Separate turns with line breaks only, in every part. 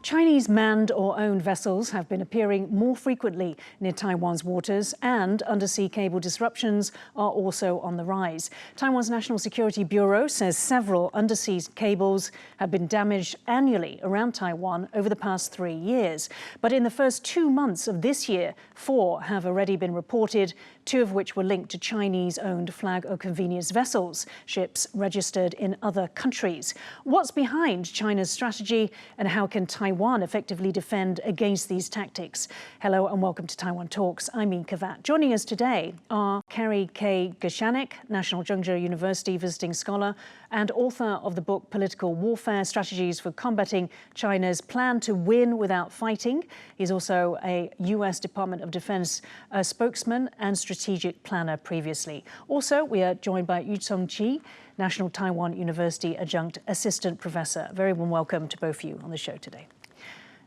Chinese manned or owned vessels have been appearing more frequently near Taiwan's waters, and undersea cable disruptions are also on the rise. Taiwan's National Security Bureau says several undersea cables have been damaged annually around Taiwan over the past 3 years. But in the first 2 months of this year, 4 have already been reported, 2 of which were linked to Chinese-owned flag or convenience vessels, ships registered in other countries. What's behind China's strategy, and how can Taiwan effectively defend against these tactics? Hello and welcome to Taiwan Talks. I'm Min Kavat. Joining us today are Kerry K. Gershaneck, National Chengchi University visiting scholar and author of the book Political Warfare: Strategies for Combating China's Plan to Win Without Fighting. He's also a US Department of Defense spokesman and strategic planner previously. Also, we are joined by Tsung-chi Yu, National Taiwan University Adjunct Assistant Professor. Very warm welcome to both of you on the show today.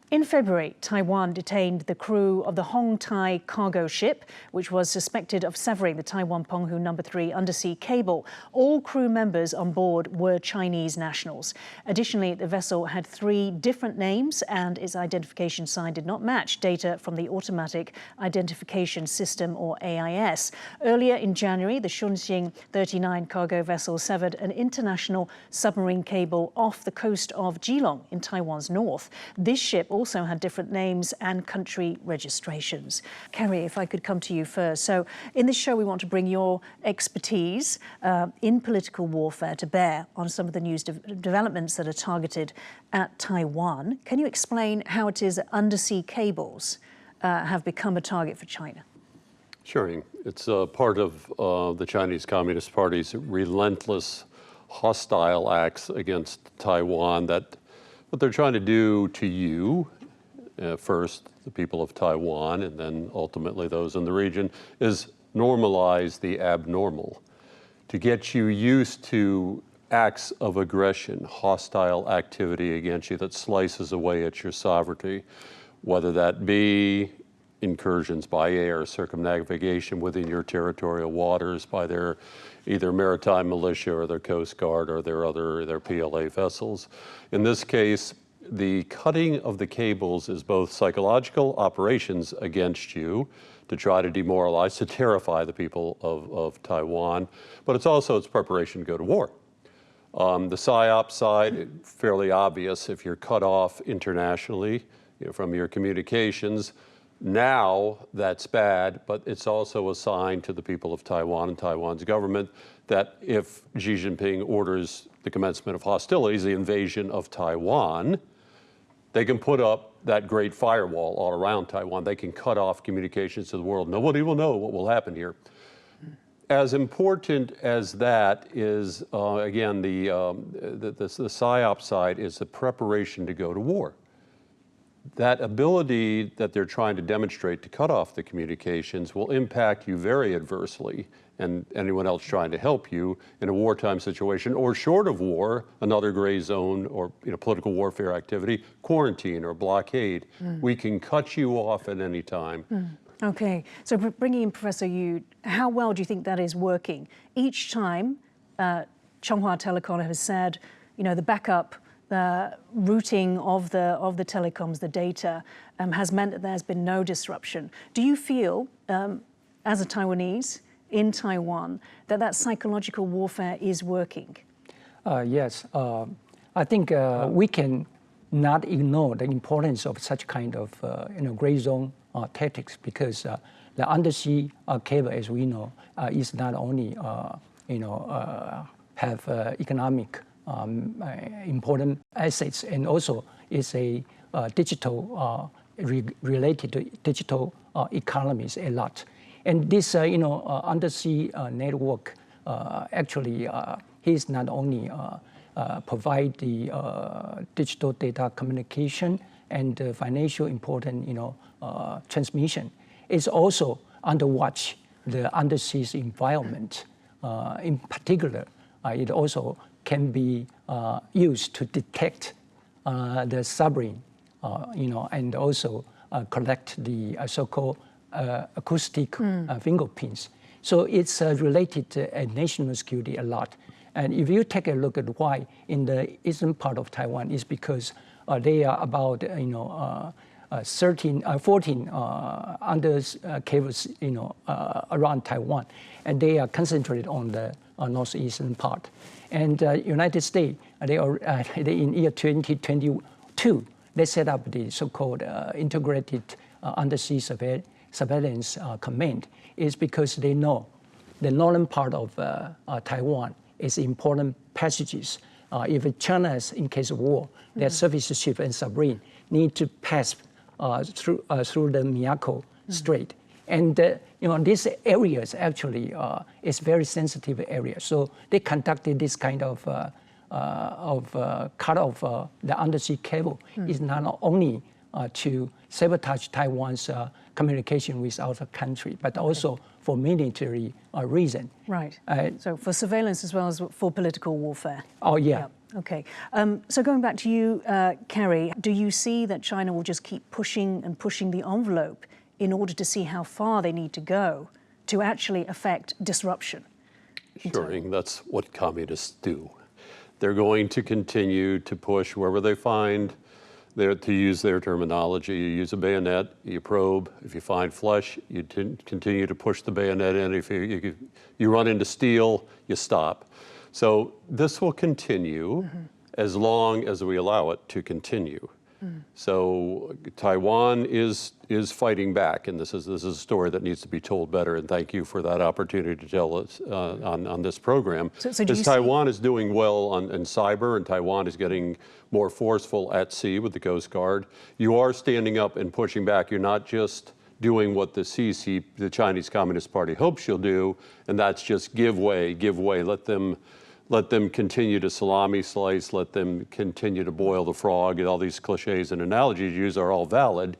In February, Taiwan detained the crew of the Hong Tai cargo ship, which was suspected of severing the Taiwan-Penghu No. 3 undersea cable. All crew members on board were Chinese nationals. Additionally, the vessel had 3 different names, and its identification sign did not match data from the Automatic Identification System, or AIS. Earlier in January, the Shunxing 39 cargo vessel severed an international submarine cable off the coast of Geelong in Taiwan's north. This ship also had different names and country registrations. Kerry, if I could come to you first. So in this show, we want to bring your expertise in political warfare to bear on some of the news developments that are targeted at Taiwan. Can you explain how it is that undersea cables have become a target for China?
Sure. It's part of the Chinese Communist Party's relentless hostile acts against Taiwan, that what they're trying to do to you, first the people of Taiwan and then ultimately those in the region, is normalize the abnormal, to get you used to acts of aggression, hostile activity against you that slices away at your sovereignty, whether that be incursions by air, circumnavigation within your territorial waters by their either maritime militia or their Coast Guard or their PLA vessels. In this case, the cutting of the cables is both psychological operations against you to try to demoralize, to terrify the people of Taiwan, but it's preparation to go to war. The PSYOP side, fairly obvious. If you're cut off internationally from your communications, now that's bad, but it's also a sign to the people of Taiwan and Taiwan's government that if Xi Jinping orders the commencement of hostilities, the invasion of Taiwan, they can put up that great firewall all around Taiwan. They can cut off communications to the world. Nobody will know what will happen here. As important as that is, again, the PSYOP side is the preparation to go to war. That ability that they're trying to demonstrate to cut off the communications will impact you very adversely, and anyone else trying to help you in a wartime situation, or short of war, another gray zone or political warfare activity, quarantine or blockade. We can cut you off at any time.
Okay, so bringing in Professor Yu, how well do you think that is working? Each time, Chunghwa Telecom has said, the backup, the routing of the telecoms, the data, has meant that there's been no disruption. Do you feel, as a Taiwanese in Taiwan, that psychological warfare is working?
Yes, I think we can not ignore the importance of such kind of gray zone tactics, because the undersea cable, as we know, is not only have economic important assets, and also is a digital related to digital economies a lot. And this undersea network actually is not only provide the digital data communication and financial important transmission. It's also under watch the undersea environment. In particular, it also can be used to detect the submarine, and also collect the so-called acoustic fingerprints. So it's related to national security a lot. And if you take a look at why in the eastern part of Taiwan, is because they are about 14 under cables around Taiwan, and they are concentrated on the northeastern part. And United States, they in year 2022, they set up the so-called integrated undersea surveillance command. Is because they know the northern part of Taiwan is important passages. If China is in case of war, their surface ship and submarine need to pass through the Miyako Strait. And these areas actually is very sensitive area. So they conducted this kind of cut off the undersea cable. Is not only to sabotage Taiwan's communication with other country, but also for military reason.
Right. So for surveillance as well as for political warfare.
Oh yeah.
Okay. So going back to you, Kerry, do you see that China will just keep pushing and pushing the envelope in order to see how far they need to go to actually affect disruption?
Sure, that's what communists do. They're going to continue to push wherever they find, to use their terminology, you use a bayonet, you probe. If you find flesh, you continue to push the bayonet in. If you run into steel, you stop. So this will continue as long as we allow it to continue. So Taiwan is fighting back, and this is a story that needs to be told better. And thank you for that opportunity to tell us on this program. Because Taiwan is doing well in cyber, and Taiwan is getting more forceful at sea with the Coast Guard. You are standing up and pushing back. You're not just doing what the Chinese Communist Party hopes you'll do, and that's just give way, give way. Let them continue to salami slice, let them continue to boil the frog, and all these cliches and analogies you use are all valid.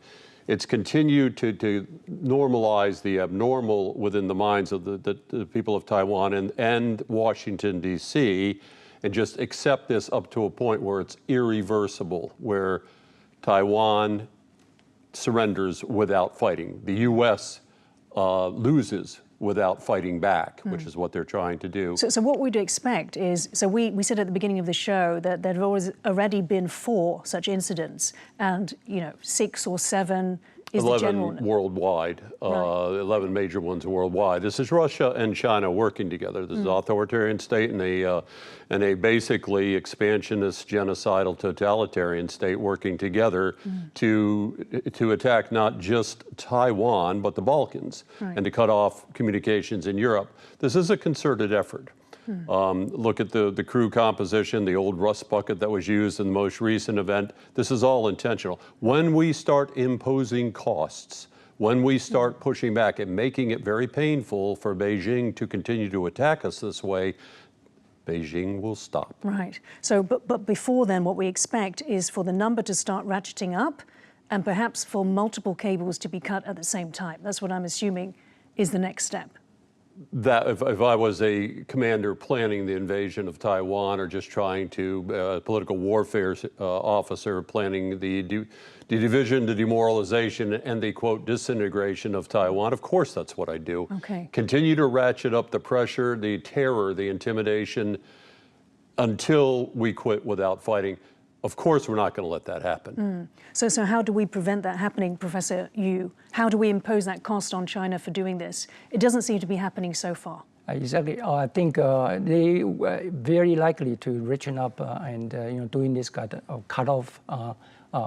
It's continued to normalize the abnormal within the minds of the people of Taiwan and Washington, D.C., and just accept this up to a point where it's irreversible, where Taiwan surrenders without fighting. The U.S. Loses without fighting back, which is what they're trying to do.
So what we'd expect is, so we said at the beginning of the show that there have already been 4 such incidents, and 6 or 7 is
11
the general
worldwide,
right.
11 major ones worldwide. This is Russia and China working together. This is an authoritarian state and a basically expansionist, genocidal, totalitarian state working together to attack not just Taiwan, but the Balkans, and to cut off communications in Europe. This is a concerted effort. Look at the crew composition, the old rust bucket that was used in the most recent event. This is all intentional. When we start imposing costs, when we start pushing back and making it very painful for Beijing to continue to attack us this way, Beijing will stop.
Right. So, but before then, what we expect is for the number to start ratcheting up and perhaps for multiple cables to be cut at the same time. That's what I'm assuming is the next step.
That if I was a commander planning the invasion of Taiwan, or just trying to, political warfare officer planning the division, the demoralization, and the, quote, disintegration of Taiwan, of course that's what I do.
Okay.
Continue to ratchet up the pressure, the terror, the intimidation, until we quit without fighting. Of course, we're not going to let that happen.
So how do we prevent that happening, Professor Yu? How do we impose that cost on China for doing this? It doesn't seem to be happening so far.
Exactly. I think they were very likely to reaching up and doing this cut off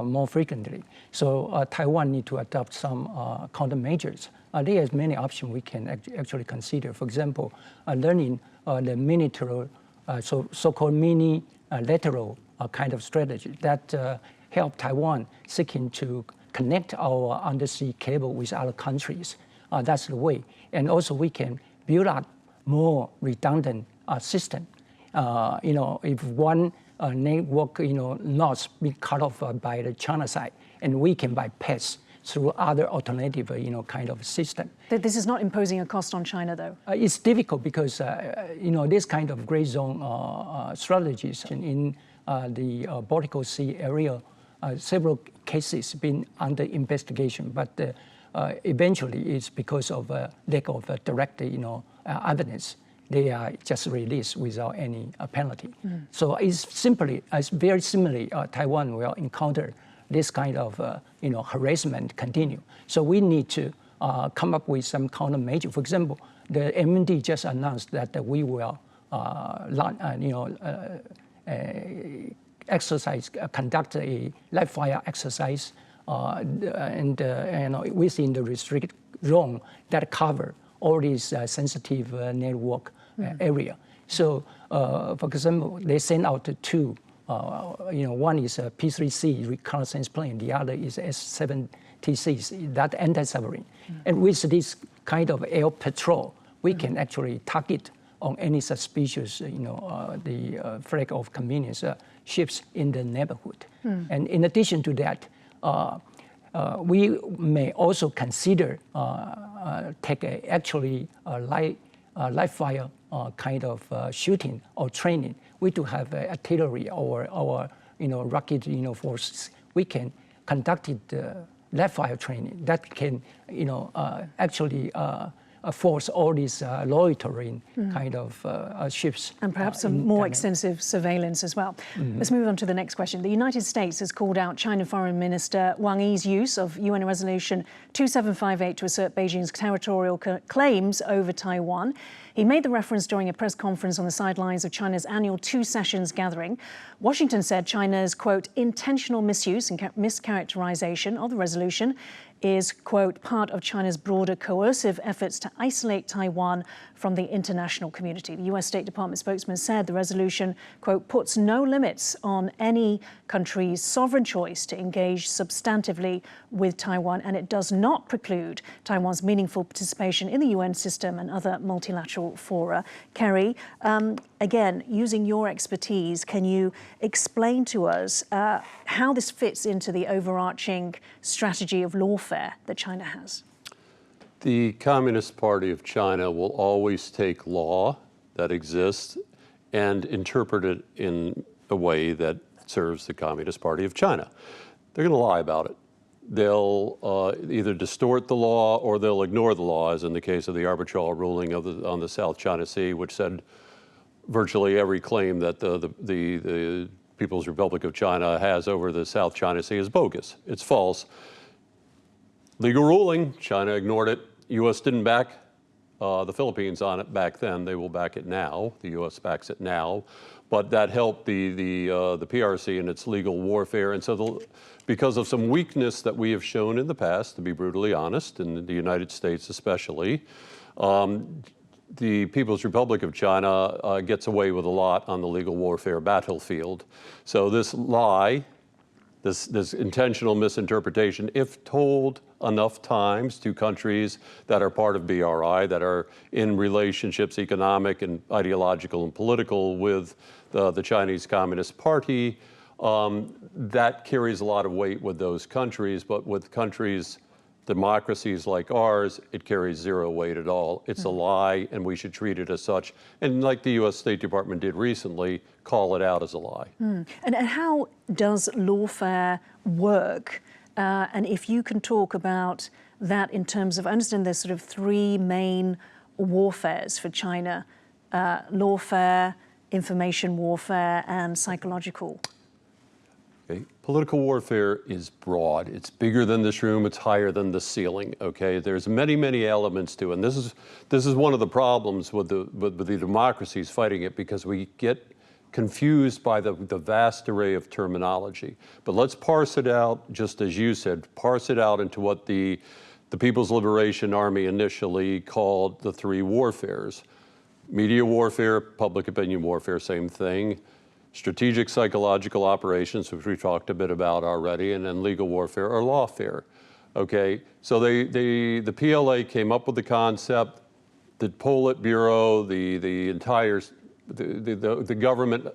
more frequently. So Taiwan need to adopt some countermeasures. There's many options we can actually consider. For example, learning the military, so-called mini-lateral kind of strategy that help Taiwan seeking to connect our undersea cable with other countries. That's the way. And also we can build up more redundant system. If one network, not be cut off by the China side, and we can bypass through other alternative, kind of system.
This is not imposing a cost on China, though.
It's difficult because, this kind of gray zone strategies in the Baltic Sea area, several cases been under investigation, but eventually it's because of lack of direct, evidence they are just released without any penalty. So it's very similar. Taiwan will encounter this kind of harassment continue. So we need to come up with some countermeasure. For example, the MND just announced that we will conduct a live fire exercise within the restricted zone that cover all these sensitive network area. So, for example, they send out two. One is a P3C reconnaissance plane. The other is S-76, that anti-submarine. And with this kind of air patrol, we can actually target on any suspicious, the flag of convenience ships in the neighborhood. And in addition to that, we may also consider take live fire kind of shooting or training. We do have artillery or rocket forces. We can conduct live fire training that can actually force all these loitering kind of ships.
And perhaps some more extensive surveillance as well. Let's move on to the next question. The United States has called out China Foreign Minister Wang Yi's use of UN Resolution 2758 to assert Beijing's territorial claims over Taiwan. He made the reference during a press conference on the sidelines of China's annual Two Sessions gathering. Washington said China's, quote, intentional misuse and mischaracterization of the resolution is, quote, part of China's broader coercive efforts to isolate Taiwan from the international community. The US State Department spokesman said the resolution, quote, puts no limits on any country's sovereign choice to engage substantively with Taiwan, and it does not preclude Taiwan's meaningful participation in the UN system and other multilateral fora. Kerry, again, using your expertise, can you explain to us how this fits into the overarching strategy of lawfare that China has?
The Communist Party of China will always take law that exists and interpret it in a way that serves the Communist Party of China. They're going to lie about it. They'll either distort the law or they'll ignore the law, as in the case of the arbitral ruling on the South China Sea, which said virtually every claim that the People's Republic of China has over the South China Sea is bogus. It's false. Legal ruling, China ignored it. U.S. didn't back the Philippines on it back then. They will back it now. The U.S. backs it now. But that helped the PRC in its legal warfare. And so because of some weakness that we have shown in the past, to be brutally honest, in the United States especially, the People's Republic of China gets away with a lot on the legal warfare battlefield. So this lie, this intentional misinterpretation, if told enough times to countries that are part of BRI, that are in relationships, economic and ideological and political, with the Chinese Communist Party, that carries a lot of weight with those countries. But with countries, democracies like ours, it carries zero weight at all. It's a lie, and we should treat it as such. And like the U.S. State Department did recently, call it out as a lie.
And how does lawfare work? And if you can talk about that in terms of, I understand there's sort of three main warfares for China: lawfare, information warfare, and psychological.
Okay. Political warfare is broad. It's bigger than this room. It's higher than the ceiling. Okay. There's many, many elements to it. And this is one of the problems with the democracies fighting it, because we get confused by the vast array of terminology. But let's parse it out, just as you said, parse it out into what the People's Liberation Army initially called the three warfares. Media warfare, public opinion warfare, same thing. Strategic psychological operations, which we talked a bit about already, and then legal warfare or lawfare. Okay, so the PLA came up with the concept. The Politburo, the entire the government,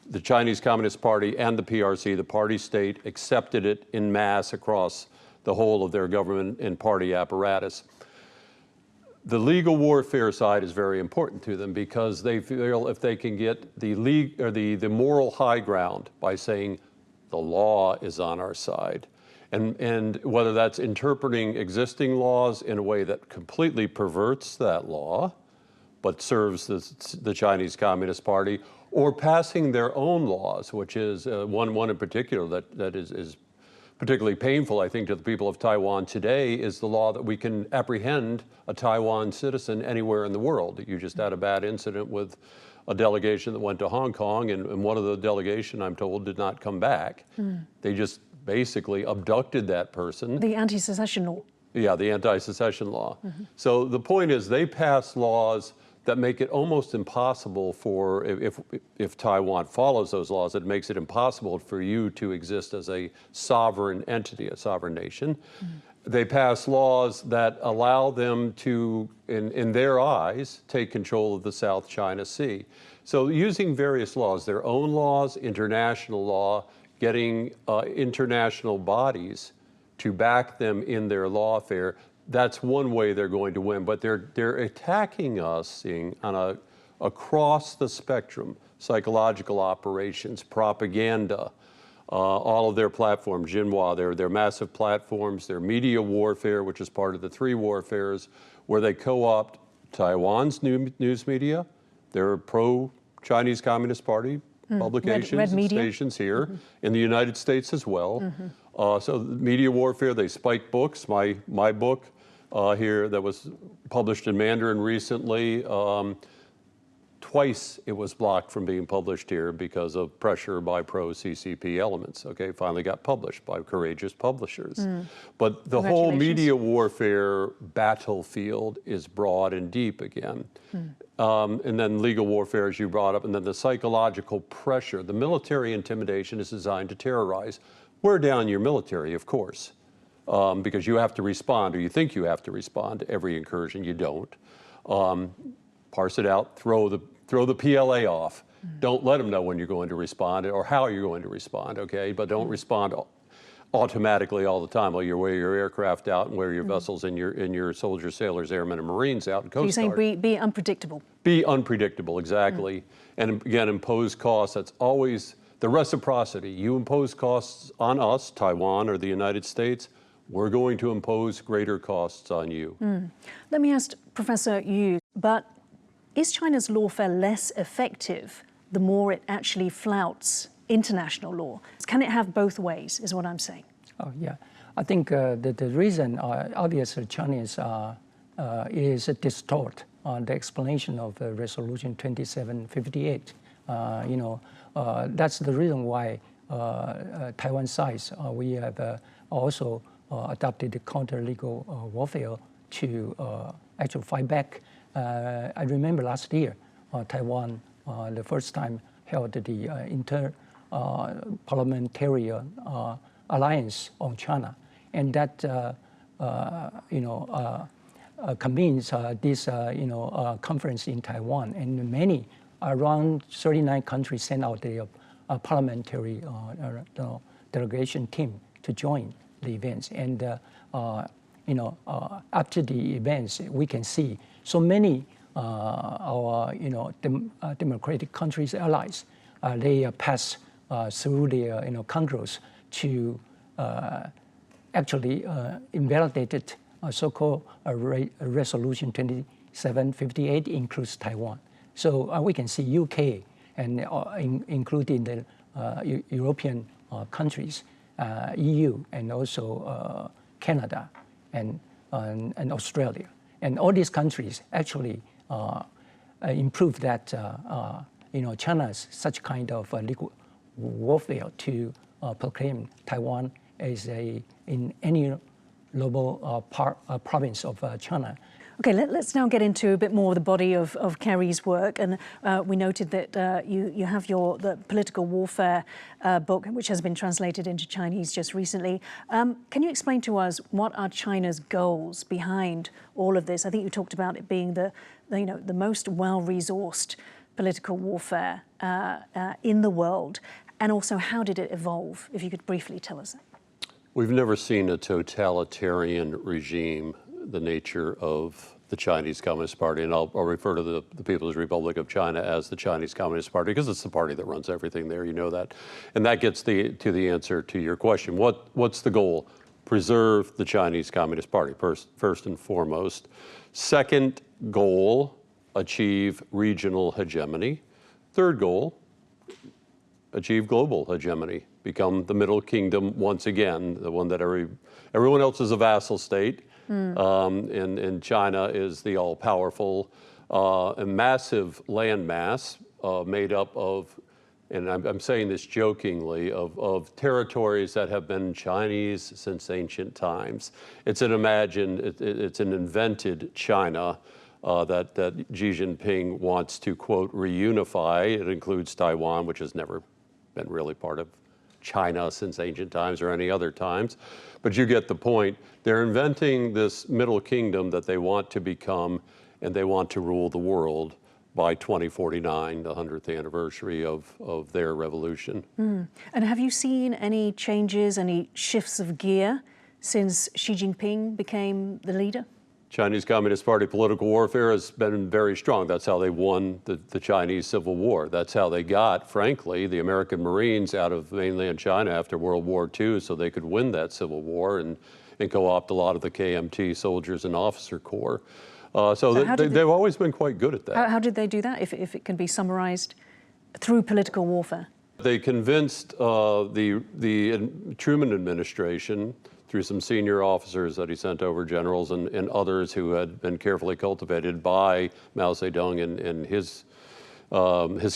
the Chinese Communist Party and the PRC, the party state, accepted it en masse across the whole of their government and party apparatus. The legal warfare side is very important to them, because they feel if they can get the moral high ground by saying the law is on our side, and whether that's interpreting existing laws in a way that completely perverts that law, but serves the Chinese Communist Party, or passing their own laws, which is one in particular that is particularly painful, I think, to the people of Taiwan today, is the law that we can apprehend a Taiwan citizen anywhere in the world. You just had a bad incident with a delegation that went to Hong Kong, and one of the delegation, I'm told, did not come back. They just basically abducted that person.
The anti-secession law.
Yeah, the anti-secession law. So the point is, they pass laws that make it almost impossible for, if Taiwan follows those laws, it makes it impossible for you to exist as a sovereign entity, a sovereign nation. They pass laws that allow them to, in their eyes, take control of the South China Sea. So using various laws, their own laws, international law, getting international bodies to back them in their lawfare, that's one way they're going to win. But they're attacking us on across the spectrum: psychological operations, propaganda, all of their platforms, Xinhua, their massive platforms, their media warfare, which is part of the three warfares, where they co-opt Taiwan's news media, their pro-Chinese Communist Party publications
red
and
media.
stations here, in the United States as well. So media warfare, they spike books. My book here that was published in Mandarin recently, twice it was blocked from being published here because of pressure by pro-CCP elements. Okay, finally got published by courageous publishers. But the whole media warfare battlefield is broad and deep again. And then legal warfare, as you brought up, and then the psychological pressure. The military intimidation is designed to terrorize. Wear down your military, of course, because you have to respond, or you think you have to respond to every incursion. You don't. Parse it out, throw the PLA off. Don't let them know when you're going to respond or how you're going to respond, okay? But don't respond automatically all the time. Well, you wear your aircraft out and wear your vessels and your soldiers, sailors, airmen, and Marines out and Coast Guard.
So you're saying be unpredictable.
Be unpredictable, exactly. And again, impose costs. That's always the reciprocity. You impose costs on us, Taiwan or the United States, we're going to impose greater costs on you.
Let me ask Professor Yu, but is China's lawfare less effective the more it actually flouts international law? Can it have both ways, is what I'm saying?
Oh, yeah. I think the reason, obviously, Chinese is distort the explanation of Resolution 2758. That's the reason why Taiwan side, we have also adopted the counter-legal warfare to actually fight back. I remember last year, Taiwan, the first time held the inter-parliamentary alliance on China, and that convenes this conference in Taiwan, and many around 39 countries sent out their parliamentary delegation team to join the events. And after the events, we can see so many our democratic countries, allies, they pass through their Congress to actually invalidated so-called Resolution 2758 includes Taiwan. So we can see UK and including the European countries, EU, and also Canada and Australia. And all these countries actually improve that China's such kind of legal warfare to proclaim Taiwan as in any global province of China.
Okay, let's now get into a bit more of the body of Kerry's work. And we noted that you have the political warfare book, which has been translated into Chinese just recently. Can you explain to us what are China's goals behind all of this? I think you talked about it being the most well-resourced political warfare in the world. And also, how did it evolve? If you could briefly tell us that.
We've never seen a totalitarian regime the nature of the Chinese Communist Party, and I'll refer to the People's Republic of China as the Chinese Communist Party because it's the party that runs everything there, you know that. And that gets to the answer to your question. What's the goal? Preserve the Chinese Communist Party, first and foremost. Second goal, achieve regional hegemony. Third goal, achieve global hegemony, become the middle kingdom once again, the one that everyone else is a vassal state, and China is the all-powerful and massive landmass made up of, and I'm saying this jokingly, of territories that have been Chinese since ancient times. It's an it's an invented China that Xi Jinping wants to, quote, reunify. It includes Taiwan, which has never been really part of China since ancient times or any other times. But you get the point. They're inventing this middle kingdom that they want to become, and they want to rule the world by 2049, the 100th anniversary of their revolution.
And have you seen any changes, any shifts of gear since Xi Jinping became the leader?
Chinese Communist Party political warfare has been very strong. That's how they won the Chinese Civil War. That's how they got, frankly, the American Marines out of mainland China after World War II, so they could win that Civil War and co-opt a lot of the KMT soldiers and officer corps. So they've always been quite good at that.
How did they do that, if it can be summarized through political warfare?
They convinced the Truman administration, through some senior officers that he sent over, generals and others who had been carefully cultivated by Mao Zedong and his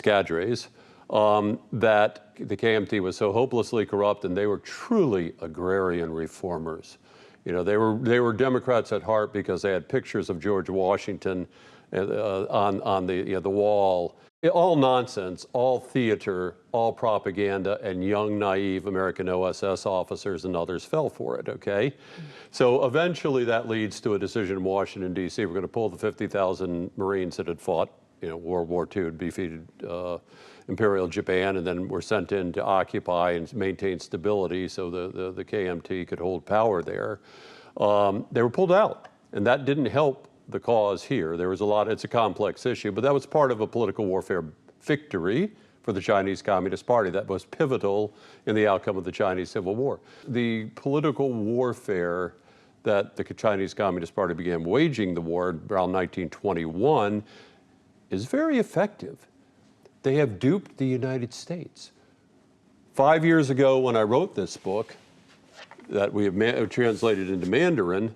cadres, that the KMT was so hopelessly corrupt, and they were truly agrarian reformers. You know, they were Democrats at heart because they had pictures of George Washington on the wall. All nonsense, all theater, all propaganda, and young, naive American OSS officers and others fell for it, okay? So eventually that leads to a decision in Washington, D.C. We're going to pull the 50,000 Marines that had fought, World War II, had defeated Imperial Japan, and then were sent in to occupy and maintain stability so the KMT could hold power there. They were pulled out, and that didn't help the cause here. There was a lot, it's a complex issue, but that was part of a political warfare victory for the Chinese Communist Party that was pivotal in the outcome of the Chinese Civil War. The political warfare that the Chinese Communist Party began waging the war around 1921 is very effective. They have duped the United States. 5 years ago when I wrote this book that we have translated into Mandarin,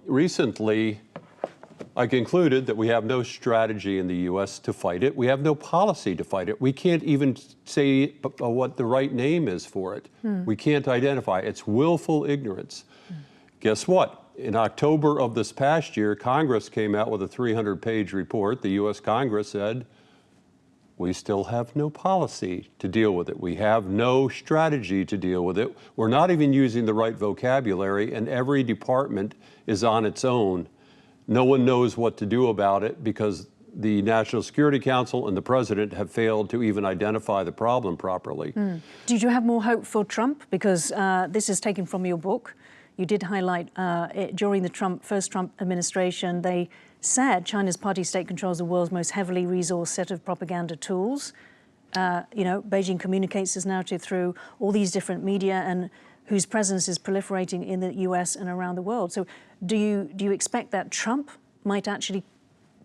recently, I concluded that we have no strategy in the U.S. to fight it. We have no policy to fight it. We can't even say what the right name is for it. We can't identify. It's willful ignorance. Guess what? In October of this past year, Congress came out with a 300-page report. The U.S. Congress said, we still have no policy to deal with it. We have no strategy to deal with it. We're not even using the right vocabulary, and every department is on its own. No one knows what to do about it because the National Security Council and the president have failed to even identify the problem properly.
Did you have more hope for Trump? Because this is taken from your book. You did highlight during the first Trump administration, they said China's party state controls the world's most heavily resourced set of propaganda tools. Beijing communicates this narrative through all these different media and whose presence is proliferating in the US and around the world. So do you expect that Trump might actually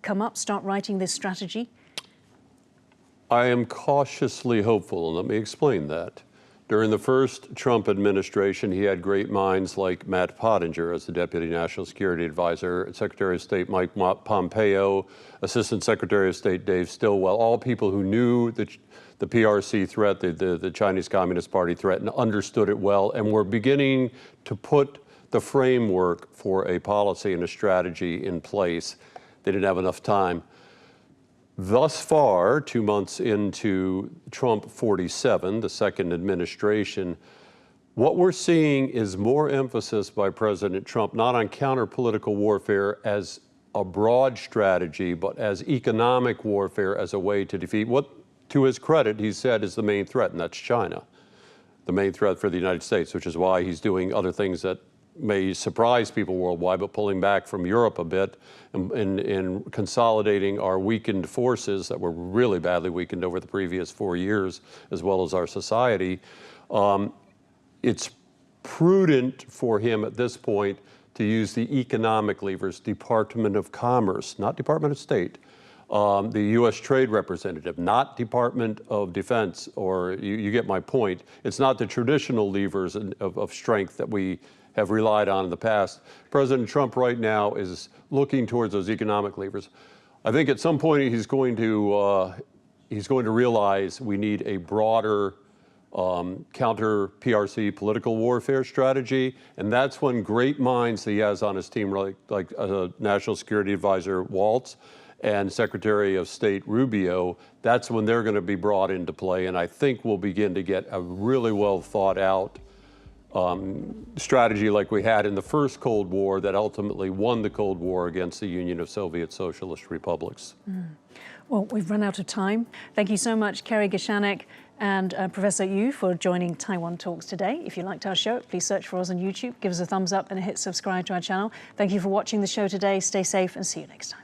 come up, start writing this strategy?
I am cautiously hopeful, and let me explain that. During the first Trump administration, he had great minds like Matt Pottinger as the Deputy National Security Advisor, Secretary of State Mike Pompeo, Assistant Secretary of State Dave Stilwell, all people who knew the PRC threat, the Chinese Communist Party threat, and understood it well, and were beginning to put the framework for a policy and a strategy in place. They didn't have enough time. Thus far, 2 months into Trump 47, the second administration, what we're seeing is more emphasis by President Trump, not on counter-political warfare as a broad strategy, but as economic warfare as a way to defeat what, to his credit, he said is the main threat, and that's China, the main threat for the United States, which is why he's doing other things that may surprise people worldwide, but pulling back from Europe a bit and consolidating our weakened forces that were really badly weakened over the previous 4 years, as well as our society. It's prudent for him at this point to use the economic levers, Department of Commerce, not Department of State, the U.S. Trade Representative, not Department of Defense, or you get my point. It's not the traditional levers of strength that we have relied on in the past. President Trump right now is looking towards those economic levers. I think at some point he's going to realize we need a broader counter PRC political warfare strategy, and that's when great minds that he has on his team, like National Security Advisor Waltz and Secretary of State Rubio, that's when they're going to be brought into play, and I think we'll begin to get a really well thought out strategy like we had in the first Cold War that ultimately won the Cold War against the Union of Soviet Socialist Republics.
Well, we've run out of time. Thank you so much, Kerry Gershaneck and Professor Yu, for joining Taiwan Talks today. If you liked our show, please search for us on YouTube, give us a thumbs up and hit subscribe to our channel. Thank you for watching the show today. Stay safe and see you next time.